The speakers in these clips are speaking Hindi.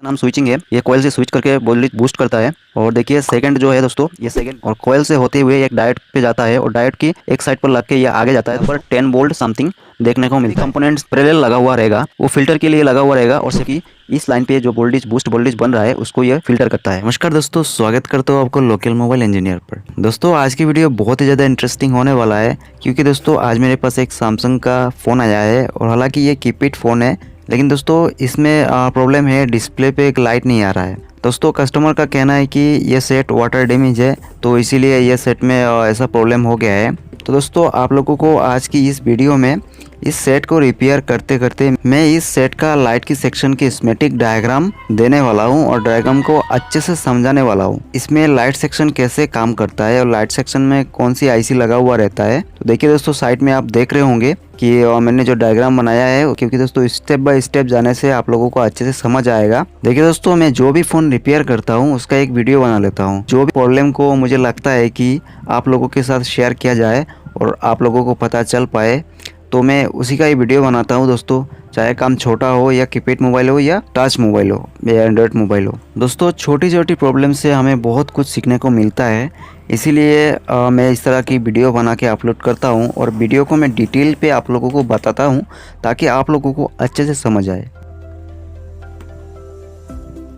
नाम स्विचिंग है। ये कॉइल से स्विच करके वोल्टेज बूस्ट करता है। और देखिए सेकंड जो है दोस्तों, ये सेकंड और कॉइल से होते हुए एक डायोड पे जाता है और डायोड की एक साइड पर लग के ये आगे जाता है। यहाँ पर 10 वोल्ट समथिंग देखने को मिलता है। कंपोनेंट्स पैरेलल लगा हुआ रहेगा, वो फिल्टर के लिए लगा हुआ रहेगा और सिर्फ इस लाइन पे जो वोल्टेज बूस्ट वोल्टेज बन रहा है उसको ये फिल्टर करता है। नमस्कार दोस्तों, स्वागत करता हूँ आपको लोकल मोबाइल इंजीनियर पर। दोस्तों आज की वीडियो बहुत ही ज़्यादा इंटरेस्टिंग होने वाला है, क्योंकि दोस्तों आज मेरे पास एक सैमसंग का फ़ोन आया है और हालांकि ये कीपैड फ़ोन है, लेकिन दोस्तों इसमें प्रॉब्लम है, डिस्प्ले पे एक लाइट नहीं आ रहा है। दोस्तों कस्टमर का कहना है कि ये सेट वाटर डैमेज है, तो इसीलिए ये सेट में ऐसा प्रॉब्लम हो गया है। तो दोस्तों आप लोगों को आज की इस वीडियो में इस सेट को रिपेयर करते करते मैं इस सेट का लाइट की सेक्शन की स्कीमेटिक डायग्राम देने वाला हूं और डायग्राम को अच्छे से समझाने वाला हूं। इसमें लाइट सेक्शन कैसे काम करता है और लाइट सेक्शन में कौन सी आईसी लगा हुआ रहता है। तो देखिए दोस्तों, साइड में आप देख रहे होंगे कि मैंने जो डायग्राम बनाया है, क्योंकि दोस्तों स्टेप बाय स्टेप जाने से आप लोगों को अच्छे से समझ आएगा। देखिए दोस्तों, मैं जो भी फ़ोन रिपेयर करता हूँ उसका एक वीडियो बना लेता हूँ। जो भी प्रॉब्लम को मुझे लगता है कि आप लोगों के साथ शेयर किया जाए और आप लोगों को पता चल पाए, तो मैं उसी का ही वीडियो बनाता हूँ दोस्तों। चाहे काम छोटा हो या कीपैड मोबाइल हो या टच मोबाइल हो या एंड्रॉयड मोबाइल हो, दोस्तों छोटी छोटी प्रॉब्लम से हमें बहुत कुछ सीखने को मिलता है। इसीलिए मैं इस तरह की वीडियो बना के अपलोड करता हूँ और वीडियो को मैं डिटेल पे आप लोगों को बताता हूँ, ताकि आप लोगों को अच्छे से समझ आए।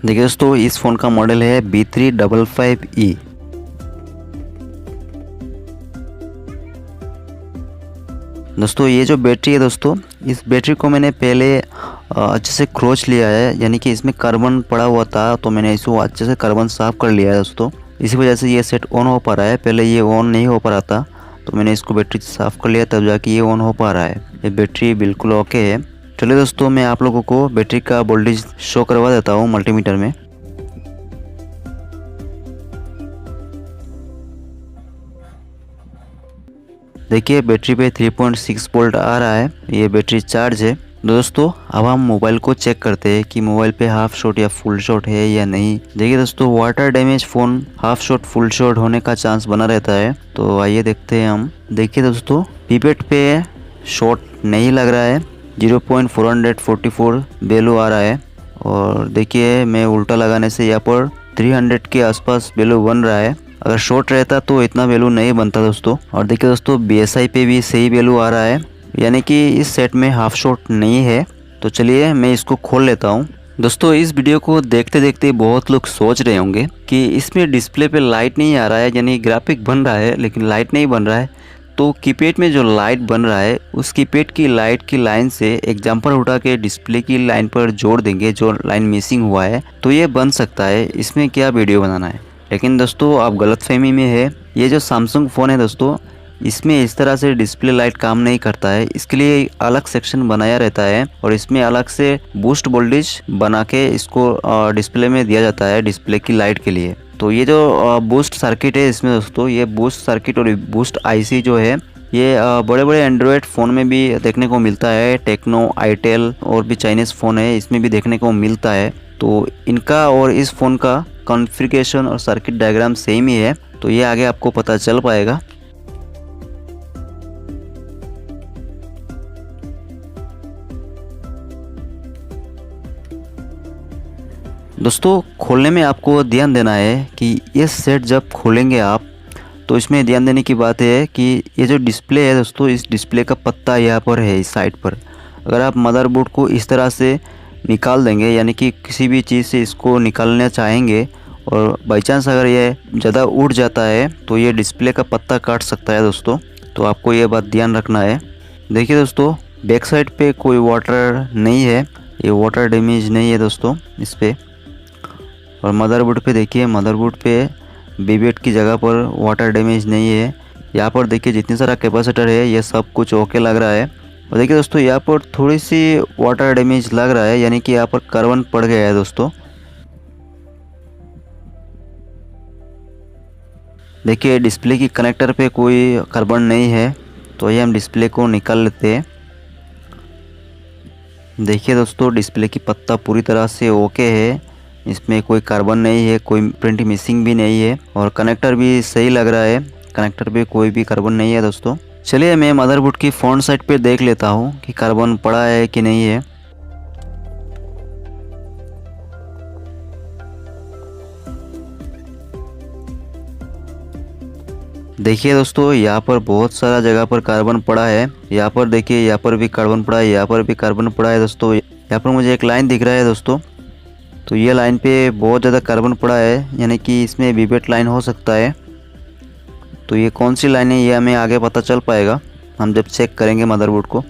देखिए दोस्तों, इस फ़ोन का मॉडल है B355E। दोस्तों ये जो बैटरी है दोस्तों, इस बैटरी को मैंने पहले अच्छे से खरोच लिया है, यानी कि इसमें कार्बन पड़ा हुआ था, तो मैंने इसको अच्छे से कार्बन साफ़ कर लिया है दोस्तों। इसी वजह से ये सेट ऑन हो पा रहा है। पहले ये ऑन नहीं हो पा रहा था, तो मैंने इसको बैटरी साफ़ कर लिया, तब जाके ये ऑन हो पा रहा है। ये बैटरी बिल्कुल ओके है। चलिए दोस्तों, मैं आप लोगों को बैटरी का वोल्टेज शो करवा देता हूँ मल्टीमीटर में। देखिए बैटरी पे 3.6 वोल्ट आ रहा है, ये बैटरी चार्ज है। दोस्तों अब हम मोबाइल को चेक करते हैं कि मोबाइल पे हाफ शॉट या फुल शॉट है या नहीं। देखिए दोस्तों, water damage phone half shot full shot होने का चांस बना रहता है, तो आइए देखते हैं हम। देखिए दोस्तों, कीपैड पे शॉट नहीं लग रहा है, 0.444 वैल्यू आ रहा है। और देखिए मैं उल्टा लगाने से यहाँ पर 300 के आसपास वैल्यू बन रहा है। अगर शॉर्ट रहता तो इतना वैल्यू नहीं बनता दोस्तों। और देखिए दोस्तों, BSI पे भी सही वैल्यू आ रहा है, यानी कि इस सेट में हाफ शॉट नहीं है। तो चलिए मैं इसको खोल लेता हूँ। दोस्तों इस वीडियो को देखते देखते बहुत लोग सोच रहे होंगे कि इसमें डिस्प्ले पे लाइट नहीं आ रहा है, यानी ग्राफिक बन रहा है लेकिन लाइट नहीं बन रहा है। तो कीपैड में जो लाइट बन रहा है, उस कीपैड की लाइट की लाइन से एक जम्पर उठा के डिस्प्ले की लाइन पर जोड़ देंगे, जो लाइन मिसिंग हुआ है, तो ये बन सकता है। इसमें क्या वीडियो बनाना है। लेकिन दोस्तों आप गलतफहमी में है। ये जो सैमसंग फ़ोन है दोस्तों, इसमें इस तरह से डिस्प्ले लाइट काम नहीं करता है। इसके लिए अलग सेक्शन बनाया रहता है और इसमें अलग से बूस्ट वोल्टेज बना के इसको डिस्प्ले में दिया जाता है, डिस्प्ले की लाइट के लिए। तो ये जो बूस्ट सर्किट है इसमें दोस्तों, ये बूस्ट सर्किट और बूस्ट आईसी जो है, ये बड़े बड़े एंड्रॉयड फ़ोन में भी देखने को मिलता है। टेक्नो, आईटेल और भी चाइनीज़ फ़ोन है, इसमें भी देखने को मिलता है। तो इनका और इस फ़ोन का कॉन्फ़िगरेशन और सर्किट डायग्राम सेम ही है, तो ये आगे आपको पता चल पाएगा। दोस्तों खोलने में आपको ध्यान देना है कि ये सेट जब खोलेंगे आप, तो इसमें ध्यान देने की बात है कि ये जो डिस्प्ले है दोस्तों, इस डिस्प्ले का पत्ता यहाँ पर है, इस साइड पर। अगर आप मदरबोर्ड को इस तरह से निकाल देंगे, यानी कि किसी भी चीज़ से इसको निकालना चाहेंगे और बाई चांस अगर ये ज़्यादा उड़ जाता है, तो ये डिस्प्ले का पत्ता काट सकता है दोस्तों। तो आपको ये बात ध्यान रखना है। देखिए दोस्तों, बैक साइड पे कोई वाटर नहीं है, ये वाटर डैमेज नहीं है दोस्तों इस पर। और मदरबोर्ड पे देखिए, मदरबोर्ड पे बीबेट की जगह पर वाटर डैमेज नहीं है। यहाँ पर देखिए जितनी सारा कैपेसिटर है, ये सब कुछ ओके लग रहा है। और देखिए दोस्तों, यहाँ पर थोड़ी सी वाटर डैमेज लग रहा है, यानी कि यहाँ पर कार्बन पड़ गया है दोस्तों। देखिए डिस्प्ले की कनेक्टर पे कोई कार्बन नहीं है, तो ये हम डिस्प्ले को निकाल लेते हैं। देखिए दोस्तों, डिस्प्ले की पत्ता पूरी तरह से ओके है, इसमें कोई कार्बन नहीं है, कोई प्रिंट मिसिंग भी नहीं है और कनेक्टर भी सही लग रहा है, कनेक्टर पे कोई भी कार्बन नहीं है दोस्तों। चलिए मैं मदरबोर्ड की फ्रंट साइड पे देख लेता हूँ कि कार्बन पड़ा है कि नहीं है। देखिए दोस्तों, यहाँ पर बहुत सारा जगह पर कार्बन पड़ा है। यहाँ पर देखिए, यहाँ पर भी कार्बन पड़ा है, यहाँ पर भी कार्बन पड़ा है दोस्तों। यहाँ पर मुझे एक लाइन दिख रहा है दोस्तों। तो ये लाइन पे बहुत ज़्यादा कार्बन पड़ा है, यानी कि इसमें बीबेट लाइन हो सकता है। तो ये कौन सी लाइन है ये हमें आगे पता चल पाएगा हम जब चेक करेंगे मदरबोर्ड को।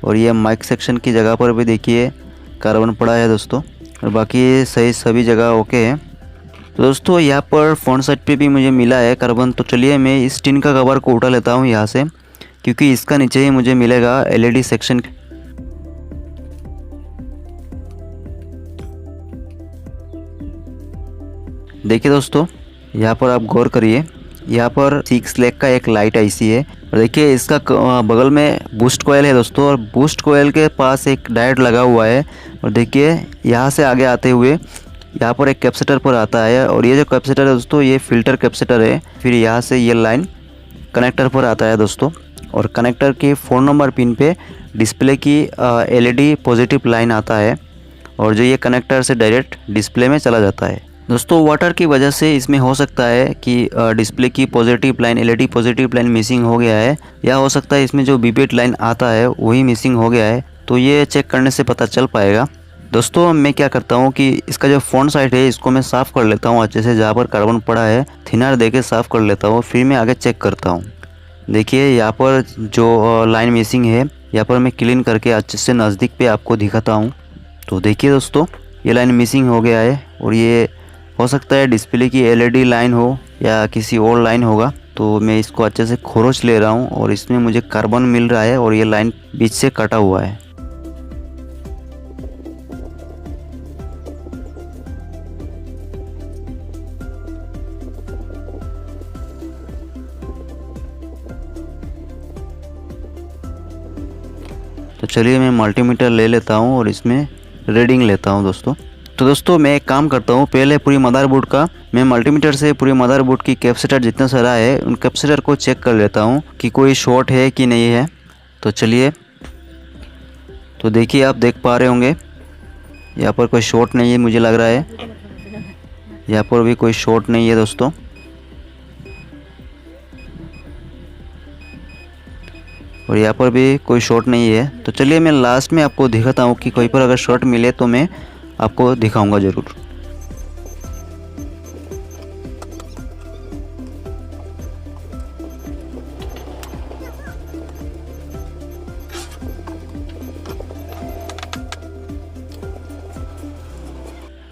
और ये माइक सेक्शन की जगह पर भी देखिए कार्बन पड़ा है दोस्तों, और बाकी सही सभी जगह ओके है। तो दोस्तों यहाँ पर फ्रंट साइड पे भी मुझे मिला है कार्बन। तो चलिए मैं इस टिन का कवर को उठा लेता हूँ यहाँ से, क्योंकि इसका नीचे ही मुझे मिलेगा एलईडी सेक्शन। देखिए दोस्तों, यहाँ पर आप गौर करिए, यहाँ पर 6 लेग का एक लाइट आईसी है। और देखिए इसका बगल में बूस्ट कोयल है दोस्तों, और बूस्ट कोयल के पास एक डायोड लगा हुआ है। और देखिए यहाँ से आगे आते हुए यहाँ पर एक कैपेसिटर पर आता है, और ये जो कैपेसिटर है दोस्तों ये फ़िल्टर कैपेसिटर है। फिर यहाँ से ये लाइन कनेक्टर पर आता है दोस्तों, और कनेक्टर के 4 नंबर पिन पे डिस्प्ले की एलईडी पॉजिटिव लाइन आता है, और जो ये कनेक्टर से डायरेक्ट डिस्प्ले में चला जाता है। दोस्तों वाटर की वजह से इसमें हो सकता है कि डिस्प्ले की positive line, LED positive line missing हो गया है, या हो सकता है इसमें जो बीबेट लाइन आता है वही मिसिंग हो गया है। तो ये चेक करने से पता चल पाएगा। दोस्तों मैं क्या करता हूँ कि इसका जो फ्रंट साइड है इसको मैं साफ़ कर लेता हूँ अच्छे से, जहाँ पर कार्बन पड़ा है थिनर दे के साफ़ कर लेता हूँ, फिर मैं आगे चेक करता हूँ। देखिए यहाँ पर जो लाइन मिसिंग है यहाँ पर मैं क्लीन करके अच्छे से नज़दीक पे आपको दिखाता हूँ। तो देखिए दोस्तों, ये लाइन मिसिंग हो गया है, और ये हो सकता है डिस्प्ले की एलईडी लाइन हो या किसी और लाइन होगा। तो मैं इसको अच्छे से खोरोच ले रहा हूँ, और इसमें मुझे कार्बन मिल रहा है, और ये लाइन बीच से कटा हुआ है। तो चलिए मैं मल्टीमीटर ले लेता हूँ और इसमें रीडिंग लेता हूँ दोस्तों। तो दोस्तों मैं एक काम करता हूँ, पहले पूरी मदरबोर्ड का मैं मल्टीमीटर से पूरी मदरबोर्ड की कैपेसिटर जितना सारा है उन कैपेसिटर को चेक कर लेता हूँ कि कोई शॉर्ट है कि नहीं है। तो चलिए, तो देखिए आप देख पा रहे होंगे यहाँ पर कोई शॉर्ट नहीं है, मुझे लग रहा है यहाँ पर भी कोई शॉर्ट नहीं है दोस्तों। और यहाँ पर भी कोई शॉर्ट नहीं है। तो चलिए मैं लास्ट में आपको दिखाता हूँ कि कोई पर अगर शॉर्ट मिले तो मैं आपको दिखाऊंगा ज़रूर।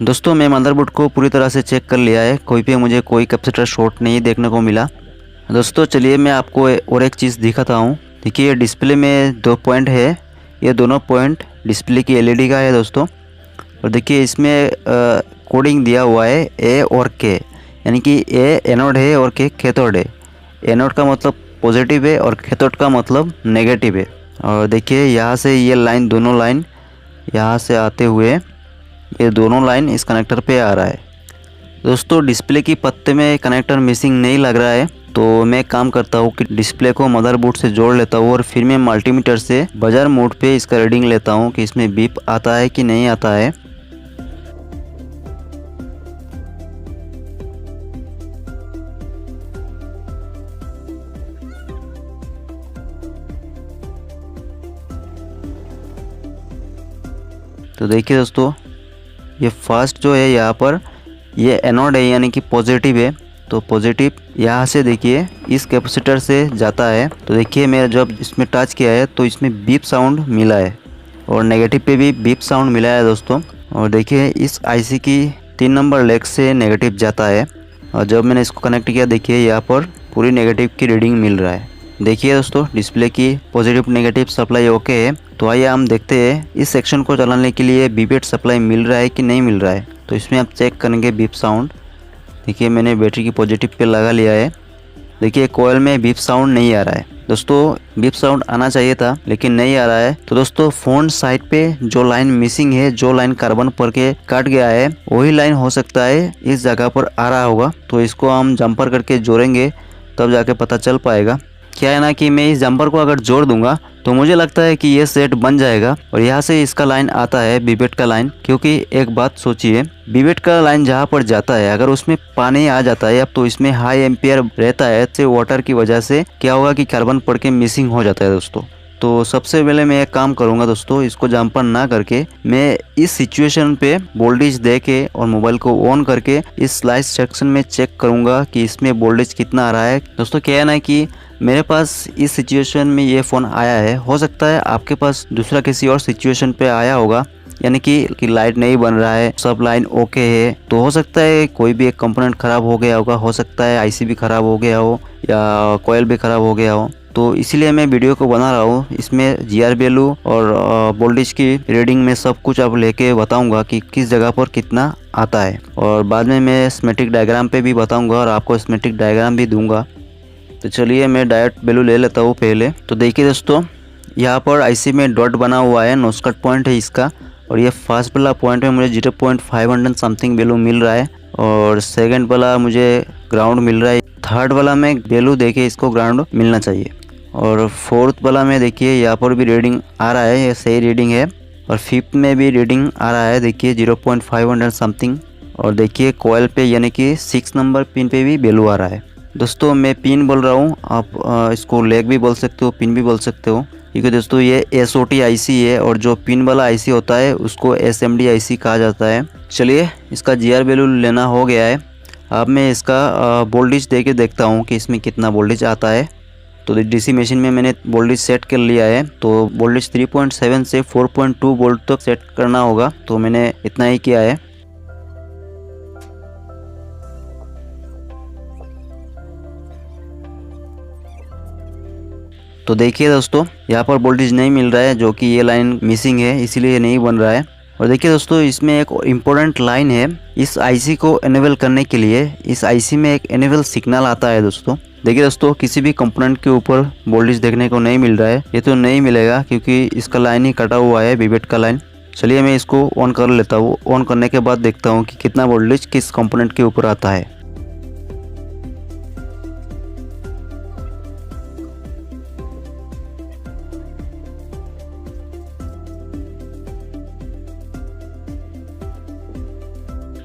दोस्तों मैं मदरबोर्ड को पूरी तरह से चेक कर लिया है, कोई पे मुझे कोई कैपेसिटर शॉर्ट नहीं देखने को मिला। दोस्तों चलिए मैं आपको और एक चीज़ दिखाता हूँ। देखिए डिस्प्ले में 2 पॉइंट है, ये दोनों पॉइंट डिस्प्ले की एलईडी का है दोस्तों। और देखिए इसमें कोडिंग दिया हुआ है ए और के, यानी कि ए एनोड है और के कैथोड है। एनोड का मतलब पॉजिटिव है और कैथोड का मतलब नेगेटिव है। और देखिए यहाँ से ये लाइन, दोनों लाइन यहाँ से आते हुए ये दोनों लाइन इस कनेक्टर पे आ रहा है। दोस्तों डिस्प्ले की पत्ते में कनेक्टर मिसिंग नहीं लग रहा है, तो मैं काम करता हूँ कि डिस्प्ले को मदरबोर्ड से जोड़ लेता हूँ, और फिर मैं मल्टीमीटर से बजर मोड पे इसका रीडिंग लेता हूँ कि इसमें बीप आता है कि नहीं आता है। तो देखिए दोस्तों, ये फर्स्ट जो है यहाँ पर ये एनोड है, यानी कि पॉजिटिव है। तो पॉजिटिव यहाँ से देखिए इस कैपेसिटर से जाता है। तो देखिए मैं जब इसमें टच किया है तो इसमें बीप साउंड मिला है, और नेगेटिव पे भी बीप साउंड मिला है दोस्तों। और देखिए इस आईसी की 3 नंबर लेग से नेगेटिव जाता है, और जब मैंने इसको कनेक्ट किया देखिए यहाँ पर पूरी नेगेटिव की रीडिंग मिल रहा है। देखिए दोस्तों डिस्प्ले की पॉजिटिव नेगेटिव सप्लाई ओके है। तो आइए हम देखते हैं इस सेक्शन को चलाने के लिए बीपेट सप्लाई मिल रहा है कि नहीं मिल रहा है। तो इसमें आप चेक करेंगे बीप साउंड। देखिए मैंने बैटरी की पॉजिटिव पे लगा लिया है। देखिए कोयल में बीप साउंड नहीं आ रहा है दोस्तों, बीप साउंड आना चाहिए था लेकिन नहीं आ रहा है। तो दोस्तों फ्रंट साइड पे जो लाइन मिसिंग है, जो लाइन कार्बन पर के कट गया है, वही लाइन हो सकता है इस जगह पर आ रहा होगा। तो इसको हम जंपर करके जोड़ेंगे तब जाके पता चल पाएगा। क्या है ना कि मैं इस जंपर को अगर जोड़ दूंगा तो मुझे लगता है कि ये सेट बन जाएगा। और यहाँ से इसका लाइन आता है बीबेट का लाइन, क्योंकि एक बात सोचिए, बीबेट का लाइन जहाँ पर जाता है अगर उसमें पानी आ जाता है अब तो इसमें हाई एम्पियर रहता है, से वाटर की वजह से क्या होगा कि कार्बन पड़ के मिसिंग हो जाता है दोस्तों। तो सबसे पहले मैं एक काम करूंगा दोस्तों, इसको जंपर ना करके मैं इस सिचुएशन पे वोल्टेज दे के और मोबाइल को ऑन करके इस स्लाइस सेक्शन में चेक करूंगा कि इसमें वोल्टेज कितना आ रहा है। दोस्तों क्या है ना कि मेरे पास इस सिचुएशन में ये फ़ोन आया है, हो सकता है आपके पास दूसरा किसी और सिचुएशन पे आया होगा, यानी कि लाइट नहीं बन रहा है, सब लाइन ओके है। तो हो सकता है कोई भी एक कंपोनेंट खराब हो गया होगा, हो सकता है आईसी भी खराब हो गया हो या कोयल भी खराब हो गया हो। तो इसीलिए मैं वीडियो को बना रहा हूँ। इसमें जीआर वैल्यू और वोल्टेज की रीडिंग में सब कुछ अब लेके बताऊंगा कि किस जगह पर कितना आता है, और बाद में मैं स्कीमेटिक डायग्राम पे भी बताऊंगा और आपको स्कीमेटिक डायग्राम भी दूंगा। तो चलिए मैं डायरेक्ट वैल्यू ले लेता हूँ पहले। तो देखिए दोस्तों, यहाँ पर आईसी में डॉट बना हुआ है, नोस कट पॉइंट है इसका, और ये फर्स्ट वाला पॉइंट में मुझे 0.500 समथिंग वैल्यू मिल रहा है, और सेकंड वाला मुझे ग्राउंड मिल रहा है, थर्ड वाला में वैल्यू देके इसको ग्राउंड मिलना चाहिए, और फोर्थ वाला में देखिए यहाँ पर भी रीडिंग आ रहा है, ये सही रीडिंग है, और फिफ्थ में भी रीडिंग आ रहा है देखिए 0.500 समथिंग, और देखिए कोयल पे यानी कि 6 नंबर पिन पे भी वैल्यू आ रहा है। दोस्तों मैं पिन बोल रहा हूँ, आप इसको लेग भी बोल सकते हो, पिन भी बोल सकते हो, क्योंकि दोस्तों ये SOT IC है और जो पिन वाला IC होता है उसको SMD IC कहा जाता है। चलिए इसका GR वैल्यू लेना हो गया है। अब मैं इसका वोल्टेज दे के देखता हूँ कि इसमें कितना वोल्टेज आता है। तो DC मशीन में मैंने वोल्टेज सेट कर लिया है, तो वोल्टेज 3.7 से 4.2 वोल्ट तक सेट करना होगा, तो मैंने इतना ही किया है। तो देखिए दोस्तों, यहाँ पर वोल्टेज नहीं मिल रहा है, जो कि ये लाइन मिसिंग है, इसीलिए नहीं बन रहा है। और देखिए दोस्तों, इसमें एक इम्पोर्टेंट लाइन है, इस आईसी को एनेबल करने के लिए इस आईसी में एक एनेबल सिग्नल आता है दोस्तों। देखिए दोस्तों, किसी भी कंपोनेंट के ऊपर वोल्टेज देखने को नहीं मिल रहा है, ये तो नहीं मिलेगा क्योंकि इसका लाइन ही कटा हुआ है, बीबेट का लाइन। चलिए मैं इसको ऑन कर लेता हूँ, ऑन करने के बाद देखता हूँ कि कितना वोल्टेज किस कंपोनेंट के ऊपर आता है।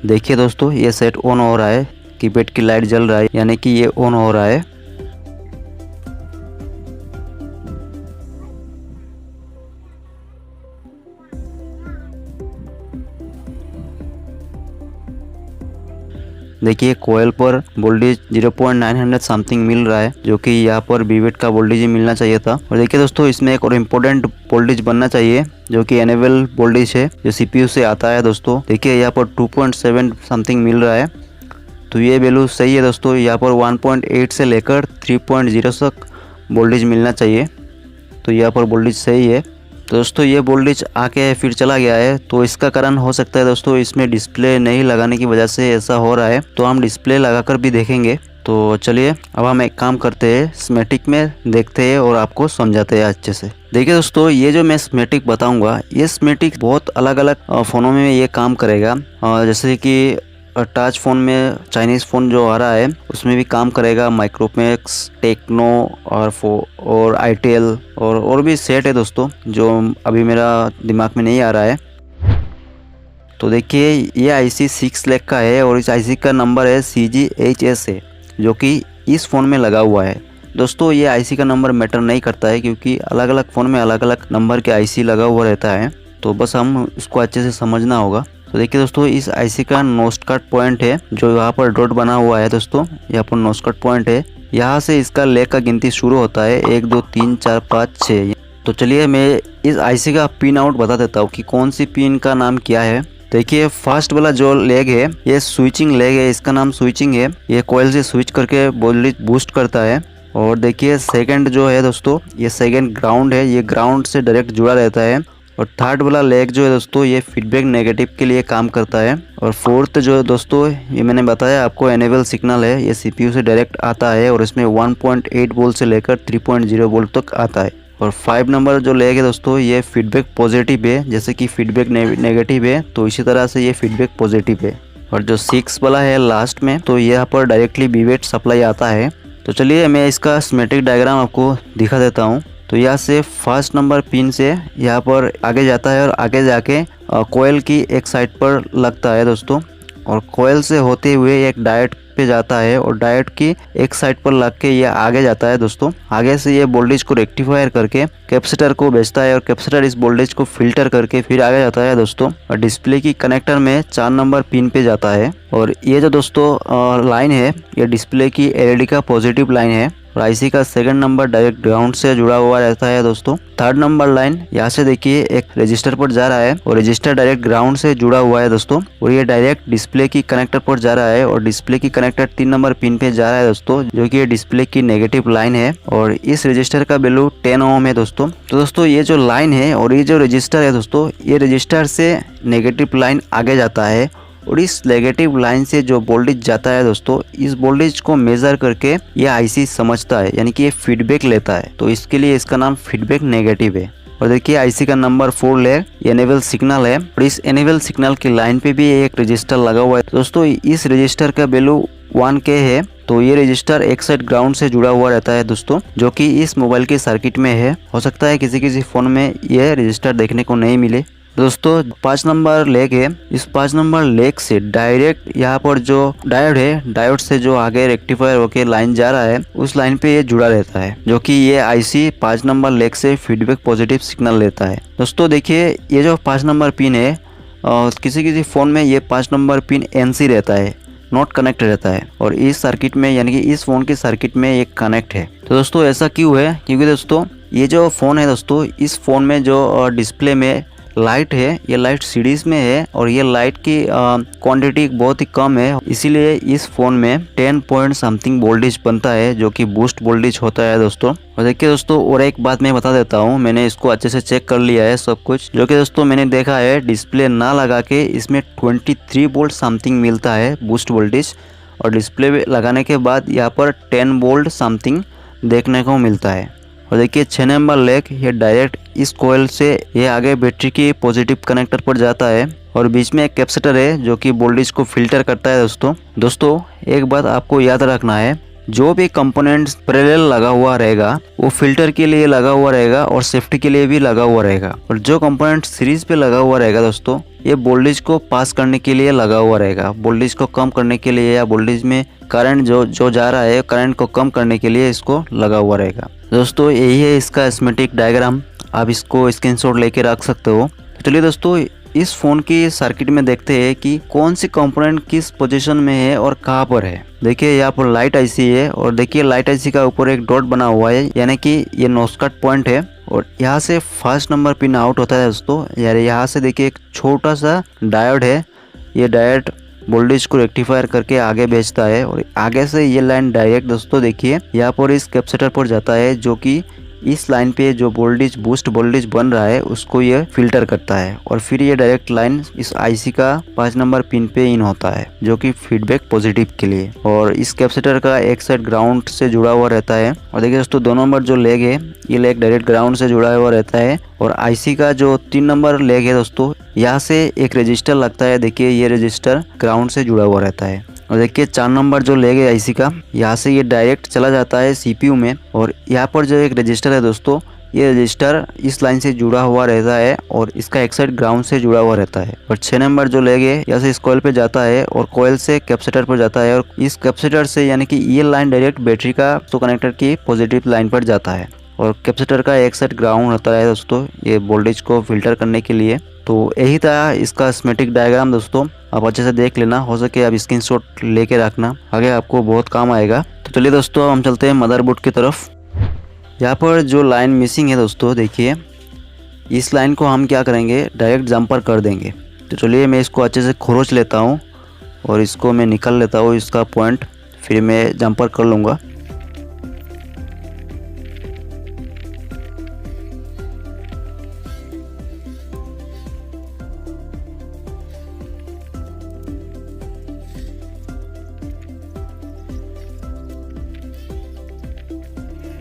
देखिए दोस्तों, ये सेट ऑन हो रहा है, कीपैड की लाइट जल रहा है, यानी कि ये ऑन हो रहा है। देखिए कोयल पर वोल्टेज 0.900 समथिंग मिल रहा है, जो कि यहाँ पर बीबेट का वोल्टेज ही मिलना चाहिए था। और देखिए दोस्तों, इसमें एक और इम्पोर्टेंट वोल्टेज बनना चाहिए, जो कि एनेबल वोल्टेज है, जो CPU से आता है दोस्तों। देखिए यहाँ पर 2.7 समथिंग मिल रहा है, तो ये वैल्यू सही है दोस्तों। यहाँ पर 1.8 से लेकर 3.0 तक वोल्टेज मिलना चाहिए, तो यहाँ पर वोल्टेज सही है। तो दोस्तों ये वोल्टेज आके फिर चला गया है, तो इसका कारण हो सकता है दोस्तों इसमें डिस्प्ले नहीं लगाने की वजह से ऐसा हो रहा है, तो हम डिस्प्ले लगाकर भी देखेंगे। तो चलिए अब हम एक काम करते हैं, स्कीमेटिक में देखते हैं और आपको समझाते हैं अच्छे से। देखिए दोस्तों, ये जो मैं स्कीमेटिक बताऊंगा, ये स्कीमेटिक बहुत अलग अलग फ़ोनों में ये काम करेगा। जैसे कि टच फ़ोन में चाइनीज़ फ़ोन जो आ रहा है उसमें भी काम करेगा, माइक्रोमैक्स, टेक्नो और ITEL और भी सेट है दोस्तों, जो अभी मेरा दिमाग में नहीं आ रहा है। तो देखिए ये IC 6 लाख का है और इस IC का नंबर है CGHS है, जो कि इस फ़ोन में लगा हुआ है। दोस्तों ये IC का नंबर मैटर नहीं करता है, क्योंकि अलग अलग फ़ोन में अलग अलग नंबर के IC लगा हुआ रहता है, तो बस हम उसको अच्छे से समझना होगा। तो देखिए दोस्तों, इस IC का नोस कट पॉइंट है, जो यहाँ पर डॉट बना हुआ है दोस्तों, यहाँ पर नोस कट पॉइंट है, यहाँ से इसका लेग का गिनती शुरू होता है, 1 2 3 4 5 6। तो चलिए मैं इस IC का पिन आउट बता देता हूँ कि कौन सी पिन का नाम क्या है। देखिए फर्स्ट वाला जो लेग है ये स्विचिंग लेग है, इसका नाम स्विचिंग है, ये कॉइल से स्विच करके वोल्टेज बूस्ट करता है। और देखिए सेकंड जो है दोस्तों, ये सेकंड ग्राउंड है, ये ग्राउंड से डायरेक्ट जुड़ा रहता है। और थर्ड वाला लेग जो है दोस्तों, ये फीडबैक नेगेटिव के लिए काम करता है। और फोर्थ जो है दोस्तों, ये मैंने बताया आपको एनेबल सिग्नल है, ये CPU से डायरेक्ट आता है और इसमें 1.8 वोल्ट से लेकर 3.0 वोल्ट तक आता है। और 5 नंबर जो लेग है दोस्तों, ये फीडबैक पॉजिटिव है, जैसे कि फीडबैक नेगेटिव है तो इसी तरह से ये फीडबैक पॉजिटिव है। और जो 6 वाला है लास्ट में, तो यहाँ पर डायरेक्टली बीबेट सप्लाई आता है, तो चलिए मैं इसका स्कीमेटिक डायग्राम आपको दिखा देता हूँ। तो यहाँ से फर्स्ट नंबर पिन से यहाँ पर आगे जाता है और आगे जाके कोयल की एक साइड पर लगता है दोस्तों, और कोयल से होते हुए एक डायोड पे जाता है और डायोड की एक साइड पर लग के ये आगे जाता है दोस्तों। आगे से ये वोल्टेज को रेक्टिफायर करके कैपेसिटर को भेजता है और कैपेसिटर इस वोल्टेज को फिल्टर करके फिर आगे जाता है दोस्तों, और डिस्प्ले की कनेक्टर में 4 नंबर पिन पे जाता है। और ये जो दोस्तों लाइन है ये डिस्प्ले की एलईडी का पॉजिटिव लाइन है, और आईसी का सेकंड नंबर डायरेक्ट ग्राउंड से जुड़ा हुआ रहता है दोस्तों। थर्ड नंबर लाइन यहाँ से देखिए एक रजिस्टर पर जा रहा है और रजिस्टर डायरेक्ट ग्राउंड से जुड़ा हुआ है दोस्तों, और ये डायरेक्ट डिस्प्ले की कनेक्टर पर जा रहा है और डिस्प्ले की कनेक्टर 3 नंबर पिन पे जा रहा है दोस्तों, जो कि डिस्प्ले की नेगेटिव लाइन है। और इस रजिस्टर का वैल्यू 10 ओम है दोस्तों। तो दोस्तों ये जो लाइन है और ये जो रजिस्टर है दोस्तों, ये रजिस्टर से नेगेटिव लाइन आगे जाता है और इस नेगेटिव लाइन से जो वोल्टेज जाता है दोस्तों, इस वोल्टेज को मेजर करके ये आईसी समझता है, यानी कि ये फीडबैक लेता है। तो इसके लिए इसका नाम फीडबैक नेगेटिव है। और देखिए आईसी का नंबर 4 है, एनेबल सिग्नल है, और इस एनेबल सिग्नल की लाइन पे भी एक रजिस्टर लगा हुआ है दोस्तों। इस रजिस्टर का वैल्यू 1K है। तो ये रजिस्टर एक साइड ग्राउंड से जुड़ा हुआ रहता है दोस्तों, जो कि इस मोबाइल के सर्किट में है। हो सकता है किसी किसी फोन में यह रजिस्टर देखने को नहीं मिले दोस्तों। 5 नंबर लेग है, इस 5 नंबर लेग से डायरेक्ट यहाँ पर जो डायोड है, डायोड से जो आगे रेक्टिफायर होके लाइन जा रहा है उस लाइन पे ये जुड़ा रहता है, जो कि ये आईसी 5 नंबर लेग से फीडबैक पॉजिटिव सिग्नल लेता है दोस्तों। देखिए ये जो 5 नंबर पिन है, किसी किसी फोन में ये 5 नंबर पिन एनसी रहता है, नॉट कनेक्ट रहता है, और इस सर्किट में यानी कि इस फोन के सर्किट में ये कनेक्ट है। तो दोस्तों ऐसा क्यों है, क्योंकि दोस्तों ये जो फोन है दोस्तों, इस फोन में जो डिस्प्ले में लाइट है, ये लाइट सीरीज में है और ये लाइट की क्वांटिटी बहुत ही कम है, इसीलिए इस फोन में 10 पॉइंट समथिंग वोल्टेज बनता है, जो कि बूस्ट वोल्टेज होता है दोस्तों। और देखिए दोस्तों और एक बात मैं बता देता हूँ, मैंने इसको अच्छे से चेक कर लिया है सब कुछ, जो कि दोस्तों मैंने देखा है डिस्प्ले ना लगा के इसमें 23 वोल्ट समथिंग मिलता है बूस्ट वोल्टेज, और डिस्प्ले लगाने के बाद यहाँ पर 10 वोल्ट समथिंग देखने को मिलता है। और देखिए 6 नंबर लेग ये डायरेक्ट इस कोयल से ये आगे बैटरी की पॉजिटिव कनेक्टर पर जाता है, और बीच में एक कैपेसिटर है जो कि वोल्टेज को फिल्टर करता है दोस्तों। एक बात आपको याद रखना है, जो भी कंपोनेंट्स पैरेलल लगा हुआ रहेगा वो फिल्टर के लिए लगा हुआ रहेगा और सेफ्टी के लिए भी लगा हुआ रहेगा, और जो कंपोनेंट सीरीज पे लगा हुआ रहेगा दोस्तों, ये वोल्टेज को पास करने के लिए लगा हुआ रहेगा, वोल्टेज को कम करने के लिए या वोल्टेज में करंट जो जा रहा है करंट को कम करने के लिए इसको लगा हुआ रहेगा दोस्तों। यही है इसका स्कीमेटिक डायग्राम, आप इसको स्क्रीनशॉट लेके रख सकते हो। तो चलिए दोस्तों इस फोन की सर्किट में देखते हैं कि कौन सी कंपोनेंट किस पोजीशन में है और कहाँ पर है। देखिए यहाँ पर लाइट आईसी है, और देखिए लाइट आईसी का ऊपर एक डॉट बना हुआ है, यानी कि ये नॉस्कट पॉइंट है, और यहाँ से फर्स्ट नंबर पिन आउट होता है दोस्तों। यार यहाँ से देखिए एक छोटा सा डायोड है, ये डायोड वोल्टेज को रेक्टिफायर करके आगे भेजता है, और आगे से ये लाइन डायरेक्ट दोस्तों देखिए यहाँ पर इस कैपेसिटर पर जाता है, जो कि इस लाइन पे जो वोल्टेज बूस्ट वोल्टेज बन रहा है उसको ये फिल्टर करता है, और फिर ये डायरेक्ट लाइन इस आईसी का 5 नंबर पिन पे इन होता है, जो कि फीडबैक पॉजिटिव के लिए। और इस कैपेसिटर का एक साइड ग्राउंड से जुड़ा हुआ रहता है, और देखिए दोस्तों 2 नंबर जो लेग है ये लेग डायरेक्ट ग्राउंड से जुड़ा हुआ रहता है, और आईसी का जो 3 नंबर लेग है दोस्तों, यहाँ से एक रजिस्टर लगता है, देखिए ये रजिस्टर ग्राउंड से जुड़ा हुआ रहता है। और देखिए 4 नंबर जो लेग है आईसी का, यहाँ से ये डायरेक्ट चला जाता है सीपीयू में, और यहाँ पर जो एक रजिस्टर है दोस्तों, ये रजिस्टर इस लाइन से जुड़ा हुआ रहता है और इसका एक साइड ग्राउंड से जुड़ा हुआ रहता है। और 6 नंबर जो लेग है यहाँ से इस कोयल पे जाता है और कोयल से कैपेसिटर पर जाता है, और इस कैपेसिटर से यानी कि ये लाइन डायरेक्ट बैटरी का तो कनेक्टर की पॉजिटिव लाइन पर जाता है, और कैपेसिटर का एक साइड ग्राउंड होता है दोस्तों, ये वोल्टेज को फिल्टर करने के लिए। तो यही था इसका स्कीमेटिक डायग्राम दोस्तों, आप अच्छे से देख लेना, हो सके आप स्क्रीनशॉट लेके रखना, आगे आपको बहुत काम आएगा। तो चलिए दोस्तों हम चलते हैं मदरबोर्ड की तरफ। यहाँ पर जो लाइन मिसिंग है दोस्तों, देखिए इस लाइन को हम क्या करेंगे, डायरेक्ट जंपर कर देंगे। तो चलिए मैं इसको अच्छे से खरोच लेता हूँ और इसको मैं निकल लेता हूँ इसका पॉइंट, फिर मैं जंपर कर लूँगा।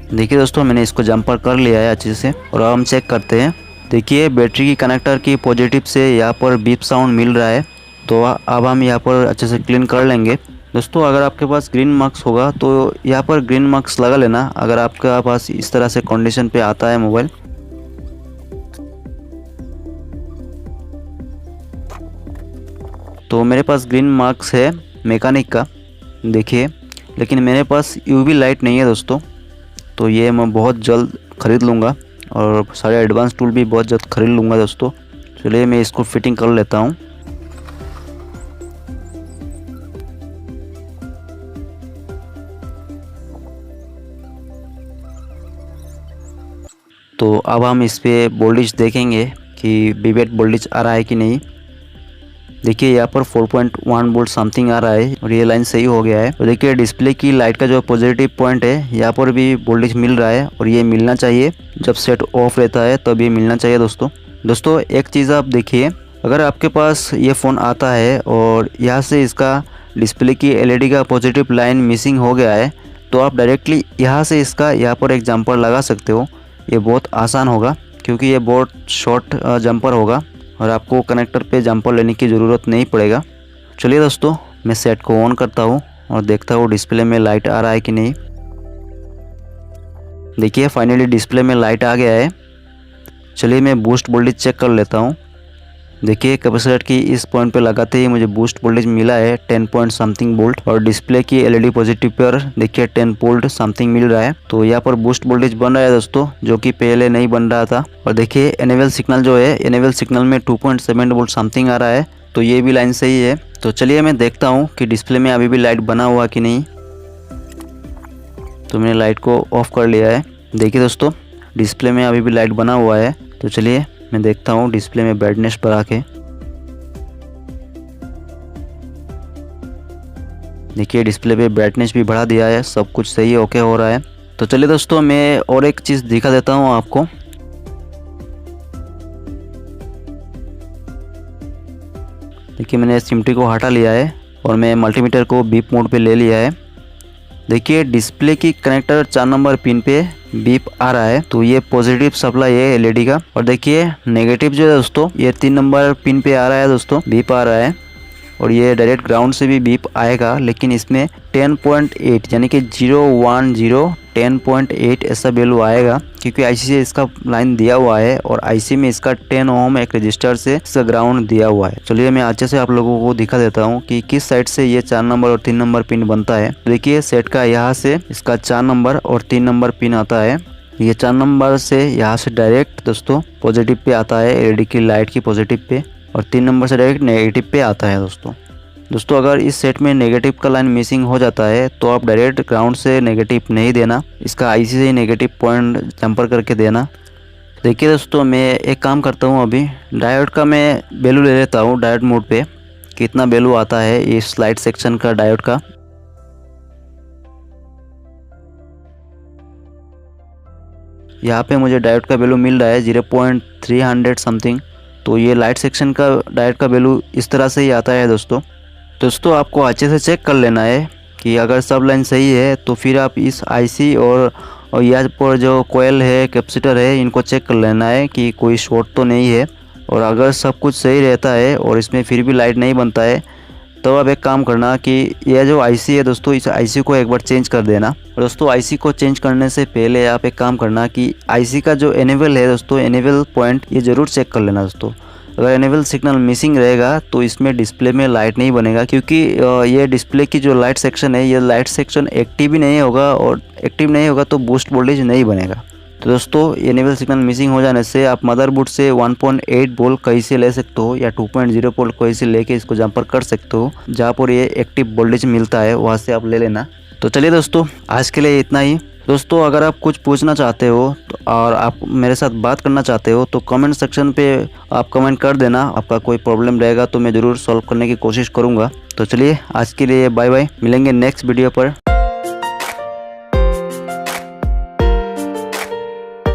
देखिए दोस्तों मैंने इसको जंपर कर लिया है अच्छे से, और अब हम चेक करते हैं। देखिए बैटरी की कनेक्टर की पॉजिटिव से यहाँ पर बीप साउंड मिल रहा है, तो अब हम यहाँ पर अच्छे से क्लीन कर लेंगे। दोस्तों अगर आपके पास ग्रीन मार्क्स होगा तो यहाँ पर ग्रीन मार्क्स लगा लेना अगर आपके पास इस तरह से कंडीशन पे आता है मोबाइल। तो मेरे पास ग्रीन मार्क्स है मैकेनिक का, देखिए, लेकिन मेरे पास यूवी लाइट नहीं है दोस्तों। तो ये मैं बहुत जल्द ख़रीद लूँगा और सारे एडवांस टूल भी बहुत जल्द ख़रीद लूँगा दोस्तों। चलिए मैं इसको फिटिंग कर लेता हूँ। तो अब हम इस पे वोल्टेज देखेंगे कि विवेट वोल्टेज आ रहा है कि नहीं। देखिए यहाँ पर 4.1 वोल्ट समथिंग आ रहा है और ये लाइन सही हो गया है। तो देखिए डिस्प्ले की लाइट का जो पॉजिटिव पॉइंट है यहाँ पर भी वोल्टेज मिल रहा है और ये मिलना चाहिए। जब सेट ऑफ रहता है तब ये मिलना चाहिए दोस्तों एक चीज़ आप देखिए, अगर आपके पास ये फ़ोन आता है और यहाँ से इसका डिस्प्ले की एलईडी का पॉजिटिव लाइन मिसिंग हो गया है तो आप डायरेक्टली यहाँ से इसका यहाँ पर एक जंपर लगा सकते हो। ये बहुत आसान होगा क्योंकि ये बहुत शॉर्ट जंपर होगा और आपको कनेक्टर पे जंपर लेने की ज़रूरत नहीं पड़ेगा। चलिए दोस्तों मैं सेट को ऑन करता हूँ और देखता हूँ डिस्प्ले में लाइट आ रहा है कि नहीं। देखिए फाइनली डिस्प्ले में लाइट आ गया है। चलिए मैं बूस्ट वोल्टेज चेक कर लेता हूँ। देखिए कैपेसिटर की इस पॉइंट पे लगाते ही मुझे बूस्ट वोल्टेज मिला है 10 पॉइंट समथिंग वोल्ट और डिस्प्ले की एलईडी पॉजिटिव पर देखिए 10 वोल्ट समथिंग मिल रहा है। तो यहाँ पर बूस्ट वोल्टेज बन रहा है दोस्तों, जो कि पहले नहीं बन रहा था। और देखिए एनेबल सिग्नल जो है, एनेबल सिग्नल में 2.7 वोल्ट समथिंग आ रहा है, तो ये भी लाइन सही है। तो चलिए मैं देखता हूँ कि डिस्प्ले में अभी भी लाइट बना हुआ कि नहीं। तो मैंने लाइट को ऑफ कर लिया है। देखिए दोस्तों डिस्प्ले में अभी भी लाइट बना हुआ है। तो चलिए मैं देखता हूँ डिस्प्ले में ब्राइटनेस बढ़ा के। देखिए डिस्प्ले पे ब्राइटनेस भी बढ़ा दिया है, सब कुछ सही ओके हो रहा है। तो चलिए दोस्तों मैं और एक चीज़ दिखा देता हूँ आपको। देखिए मैंने सिमटी को हटा लिया है और मैं मल्टीमीटर को बीप मोड पे ले लिया है। देखिए डिस्प्ले की कनेक्टर 4 नंबर पिन पे बीप आ रहा है, तो ये पॉजिटिव सप्लाई है एलईडी का। और देखिए नेगेटिव जो है दोस्तों, ये 3 नंबर पिन पे आ रहा है दोस्तों, बीप आ रहा है। और ये डायरेक्ट ग्राउंड से भी बीप आएगा, लेकिन इसमें 10.8 यानी कि 10.8 ऐसा वैल्यू आएगा, क्योंकि आईसी से इसका लाइन दिया हुआ है और आईसी में इसका 10 ओम एक रजिस्टर से इसका ग्राउंड दिया हुआ है। चलिए मैं अच्छे से आप लोगों को दिखा देता हूँ कि किस साइड से ये 4 नंबर और 3 नंबर पिन बनता है। देखिए सेट का यहाँ से इसका 4 नंबर और 3 नंबर पिन आता है। ये 4 नंबर से यहाँ से डायरेक्ट दोस्तों पॉजिटिव पे आता है एलईडी की लाइट की पॉजिटिव पे, और 3 नंबर से डायरेक्ट नेगेटिव पे आता है दोस्तों अगर इस सेट में नेगेटिव का लाइन मिसिंग हो जाता है तो आप डायरेक्ट ग्राउंड से नेगेटिव नहीं देना, इसका आईसी से ही नेगेटिव पॉइंट जंपर करके देना। देखिए दोस्तों मैं एक काम करता हूँ, अभी डायोड का मैं वैल्यू ले लेता हूँ डायोड मोड पे, कितना वैल्यू आता है इस स्लाइड सेक्शन का डायोड का। यहाँ पे मुझे डायोड का वैल्यू मिल रहा है 0.300 समथिंग। तो ये लाइट सेक्शन का डायोड का वैल्यू इस तरह से ही आता है दोस्तों आपको अच्छे से चेक कर लेना है कि अगर सब लाइन सही है तो फिर आप इस आईसी और यहाँ पर जो कोयल है कैपेसिटर है इनको चेक कर लेना है कि कोई शॉर्ट तो नहीं है। और अगर सब कुछ सही रहता है और इसमें फिर भी लाइट नहीं बनता है तो अब एक काम करना कि यह जो आईसी है दोस्तों, इस आईसी को एक बार चेंज कर देना। और दोस्तों आईसी को चेंज करने से पहले आप एक काम करना कि आईसी का जो एनेबल है दोस्तों, एनेबल पॉइंट ये ज़रूर चेक कर लेना दोस्तों। अगर एनेबल सिग्नल मिसिंग रहेगा तो इसमें डिस्प्ले में लाइट नहीं बनेगा, क्योंकि ये डिस्प्ले की जो लाइट सेक्शन है, ये लाइट सेक्शन एक्टिव ही नहीं होगा, और एक्टिव नहीं होगा तो बूस्ट वोल्टेज नहीं बनेगा। तो दोस्तों एनेबल सिग्नल मिसिंग हो जाने से आप मदरबोर्ड से 1.8 वोल्ट कहीं से ले सकते हो या 2.0 वोल्ट कहीं से लेके इसको जंपर कर सकते हो, जहाँ पर ये एक्टिव वोल्टेज मिलता है वहाँ से आप ले लेना। तो चलिए दोस्तों आज के लिए इतना ही। दोस्तों अगर आप कुछ पूछना चाहते हो तो और आप मेरे साथ बात करना चाहते हो तो कमेंट सेक्शन पे आप कमेंट कर देना। आपका कोई प्रॉब्लम रहेगा तो मैं ज़रूर सॉल्व करने की कोशिश करूँगा। तो चलिए आज के लिए बाय बाय, मिलेंगे नेक्स्ट वीडियो पर।